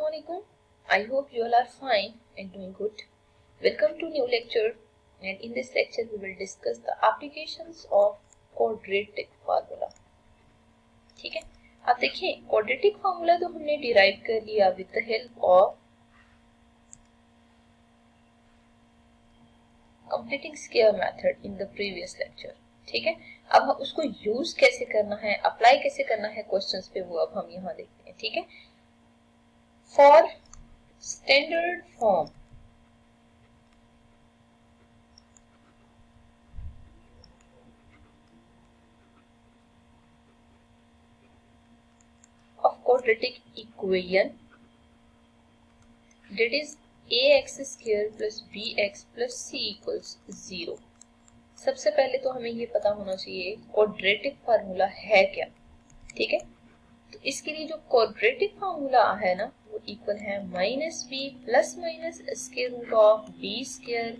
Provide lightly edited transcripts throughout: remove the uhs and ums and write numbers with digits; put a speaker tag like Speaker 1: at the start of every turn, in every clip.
Speaker 1: Assalamualaikum. I hope you all are fine and doing good. Welcome to new lecture, and in this lecture we will discuss the applications of quadratic formula. ठीक है, अब देखिए quadratic formula तो हमने derive कर लिया with the help of completing square method in the previous lecture. ठीक है, अब हम उसको यूज कैसे करना है, अप्लाई कैसे करना है क्वेश्चंस पे, वो अब हम यहाँ देखते हैं. ठीक है, for standard form of quadratic equation, that is ax square plus bx plus c equals 0. सबसे पहले तो हमें ये पता होना चाहिए क्वाड्रेटिक फार्मूला है क्या. ठीक है, तो इसके लिए जो क्वाड्रेटिक फार्मूला है ना, वो इक्वल है minus B plus minus square root of B square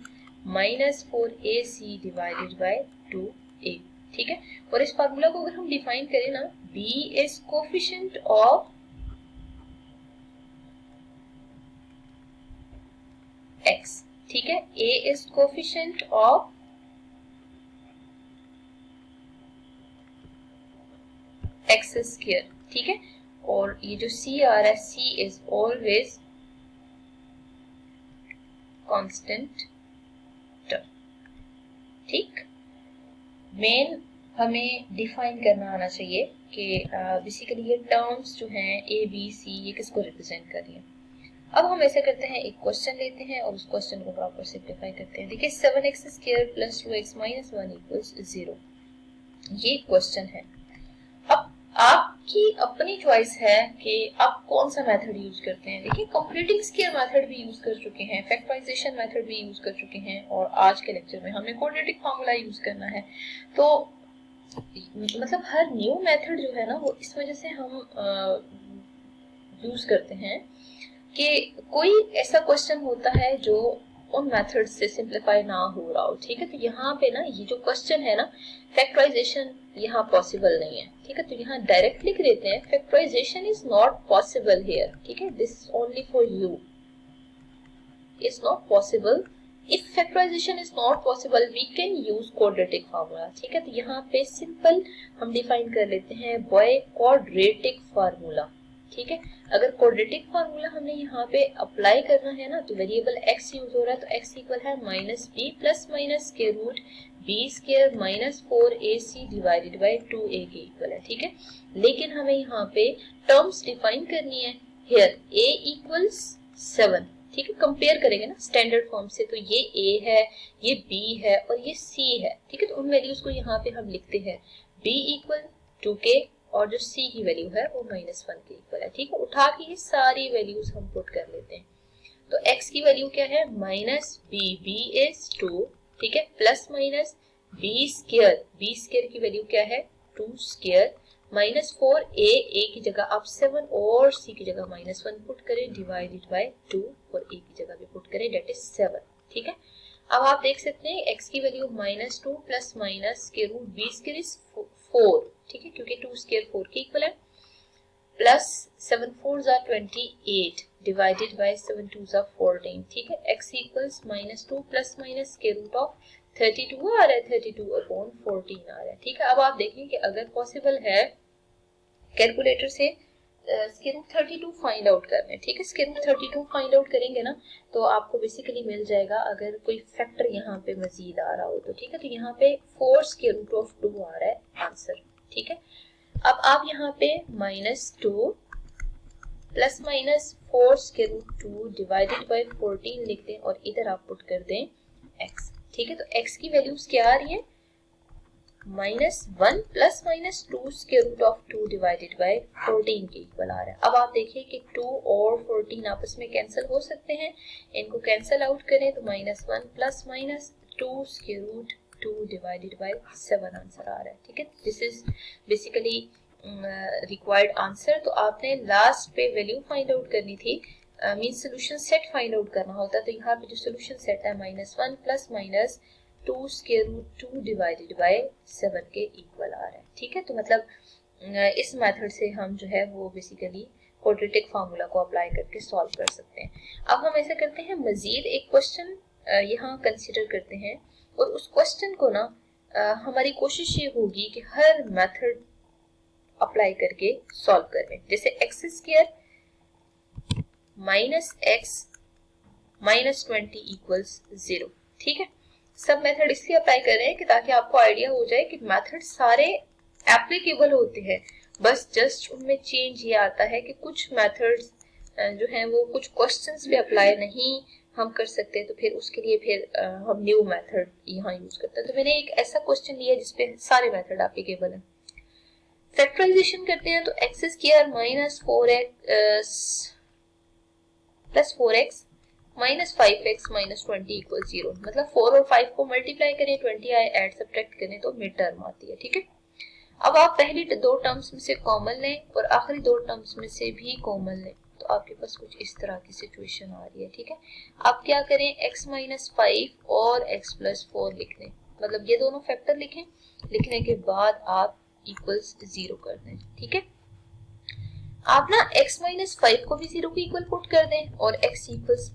Speaker 1: minus 4ac divided by 2a. ठीक है, और इस फार्मूला को अगर हम डिफाइन करें ना, b is coefficient of x. ठीक है, a is coefficient of x square. ठीक है, और ये जो c आ रहा है, c is always constant term. ठीक, मेन हमें डिफाइन करना आना चाहिए कि बेसिकली ये टर्म्स जो हैं a b c ये किसको रिप्रेजेंट कर रही हैं. अब हम ऐसे करते हैं, एक क्वेश्चन लेते हैं और उस क्वेश्चन को प्रॉपर सिंप्लीफाई करते हैं. देखिए 7x square plus 2x minus 1 equals 0, ये क्वेश्चन है. अब आपकी अपनी चॉइस है कि आप कौन सा मेथड यूज करते हैं. देखिए कंप्लीटिंग स्क्वायर मेथड भी यूज कर चुके हैं, फैक्टराइजेशन मेथड भी यूज कर चुके हैं, और आज के लेक्चर में हमने क्वाड्रेटिक फार्मूला यूज करना है. तो मतलब हर न्यू मेथड जो है ना, वो इस वजह से हम यूज करते हैं कि कोई ऐसा क्वेश्चन होता है जो उन मेथड से सिंप्लीफाई ना हो रहा हो. ठीक है, तो यहाँ पे ना ये जो क्वेश्चन है ना, फैक्टराइजेशन यहाँ पॉसिबल नहीं है. ठीक है, तो यहाँ डायरेक्ट लिख देते हैं factorisation is not possible here. ठीक है, this only for you is not possible. If factorisation is not possible we can use quadratic formula. ठीक है, तो यहाँ पे सिंपल हम डिफाइन कर लेते हैं बाय क्वाड्रेटिक फार्मूला. ठीक है, अगर क्वाड्रेटिक फार्मूला हमने यहाँ पे अप्लाई करना है ना, तो वेरिएबल x यूज हो रहा है, तो x इक्वल है minus B plus minus square root B square minus 4ac divided by 2a के इक्वल है. ठीक है, लेकिन हमें यहाँ पे टर्म्स डिफाइन करनी है. Here a equals 7. ठीक है, कंपेयर करेंगे ना स्टैंडर्ड फॉर्म से, तो ये a है, ये b है और ये c है. ठीक है, तो उन वैल्यूज को यहाँ पे हम लिखते हैं b इक्वल 2k और जो c की वैल्यू है वो -1 के इक्वल है. ठीक है, उठा के ये सारी वैल्यूज हम पुट कर लेते हैं. तो x की वैल्यू क्या है, माइनस बी, b इज 2. ठीक है, प्लस माइनस b स्क्वायर की वैल्यू क्या है 2 स्क्वायर माइनस 4a की जगह आप 7 और c की जगह -1 पुट करें डिवाइडेड बाय 2 और a की जगह भी पुट करें, डेट इज 7. ठीक है, अब आप देख सकते हैं x की वैल्यू -2 प्लस माइनस के रूट b स्क्वायर इज 4. ठीक है, क्योंकि 2 स्क्वायर 4 के इक्वल है, plus 7 4s are 28 divided by 7 2s are 14. ठीक है, x इक्वल्स -2 प्लस माइनस के रूट ऑफ 32 आ रहा है, 32 अपॉन 14 आ रहा है. ठीक है, अब आप देखें कि अगर पॉसिबल है कैलकुलेटर से स्क्वायर रूट 32 फाइंड आउट करना है. ठीक है, स्क्वायर रूट 32 फाइंड आउट करेंगे ना, तो आपको बेसिकली मिल जाएगा अगर कोई फैक्टर यहाँ पे मजीद आ रहा हो तो. ठीक है, तो यहाँ पे 4 स्क्वायर रूट ऑफ 2 आ रहा है आंसर. ठीक है, अब आप यहाँ पे -2 plus minus 4 square root 2 divided by 14 लिख दें और इधर आप पुट कर दें x. ठीक है, तो x की वैल्यूज क्या आ रही है, -1 plus minus 2 square root of 2 divided by 14 के इक्वल आ रहा है. अब आप देखिए कि 2 और 14 आपस में कैंसिल हो सकते हैं, इनको कैंसिल आउट करें तो -1 plus minus 2 square root 2 divided by 7 answer आ रहा है. ठीक है, this is basically required answer. तो आपने लास्ट पे वैल्यू फाइंड आउट करनी थी, means solution set find out करना होता. तो यहाँ पे जो सॉल्यूशन सेट है -1 plus minus 2 square root 2 divided by 7 के इक्वल आ रहा है. ठीक है, तो मतलब इस मेथड से हम जो है वो बेसिकली क्वाड्रेटिक फार्मूला को अप्लाई करके सॉल्व कर सकते हैं। अब हम ऐसा करते हैं, मजीद एक क्वेश्चन यहाँ कंसिडर करते हैं और उस क्वेश्चन को ना हमारी कोशिश ये होगी कि हर मेथड अप्लाई करके सॉल्व करें। जैसे x square minus x minus 20 equals 0। ठीक है, सब मेथड इसलिए अप्लाई कर रहे हैं कि ताकि आपको आइडिया हो जाए कि मेथड सारे एप्लीकेबल होते हैं, बस जस्ट उनमें चेंज ये आता है कि कुछ मेथड्स जो हैं वो कुछ क्वेश्चंस पे अप्लाई नहीं हम कर सकते, तो फिर उसके लिए फिर हम न्यू मेथड यहाँ यूज करते हैं। तो मैंने एक ऐसा क्वेश्चन लिया जिसपे सारे मेथड एप्लीकेबल हैं। फैक्टराइजेशन करते हैं तो x square minus 4x plus 4x minus 5x minus 20 equal 0। मतलब 4 और 5 को मल्टीप्लाई करें, 20 आए, ऐड सब्ट्रैक्ट करें तो मिड टर्म आती है। ठीक है, अब आप पहली दो टर्म्स में से कॉमन लें और आखिरी दो टर्म्स में से भी कॉमन लें, तो आपके पास कुछ इस तरह की सिचुएशन आ रही है। ठीक है, आप क्या करें, x माइनस 5 और x प्लस 4 लिख दें, मतलब ये दोनों फैक्टर लिखें, लिखने के बाद आप इक्वल्स 0 कर दें। ठीक है, आप ना x माइनस 5 को भी 0 के इक्वल पुट कर दें और x इक्वल्स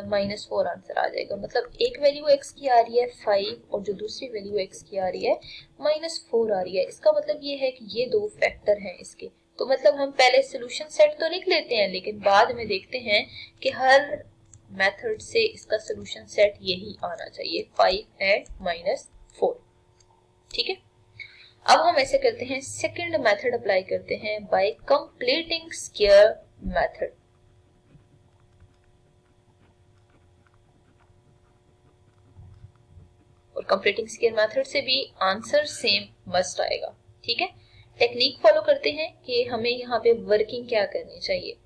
Speaker 1: माइनस 4 आंसर आ जाएगा। मतलब एक वैल्यू x की आ रही है 5 और जो दूसरी वैल्यू x की आ रही है माइनस 4 आ रही है। इसका मतलब ये है कि ये दो फैक्टर हैं इसके, तो मतलब हम पहले सोल्यूशन सेट तो लिख लेते हैं, लेकिन बाद में देखते हैं कि हर मेथड से इसका सोल्यूशन सेट यही आना चाहिए, 5 एंड माइनस 4। ठीक है, अब हम ऐसे करते हैं, सेकंड मेथड अप्लाई करते हैं बाय कंप्लीटिंग स्क्वायर मेथड। और कंप्लीटिंग स्क्वायर मेथड से भी आंसर सेम मस्ट आएगा। ठीक है, टेक्निक फॉलो करते हैं कि हमें यहाँ पे वर्किंग क्या करनी चाहिए।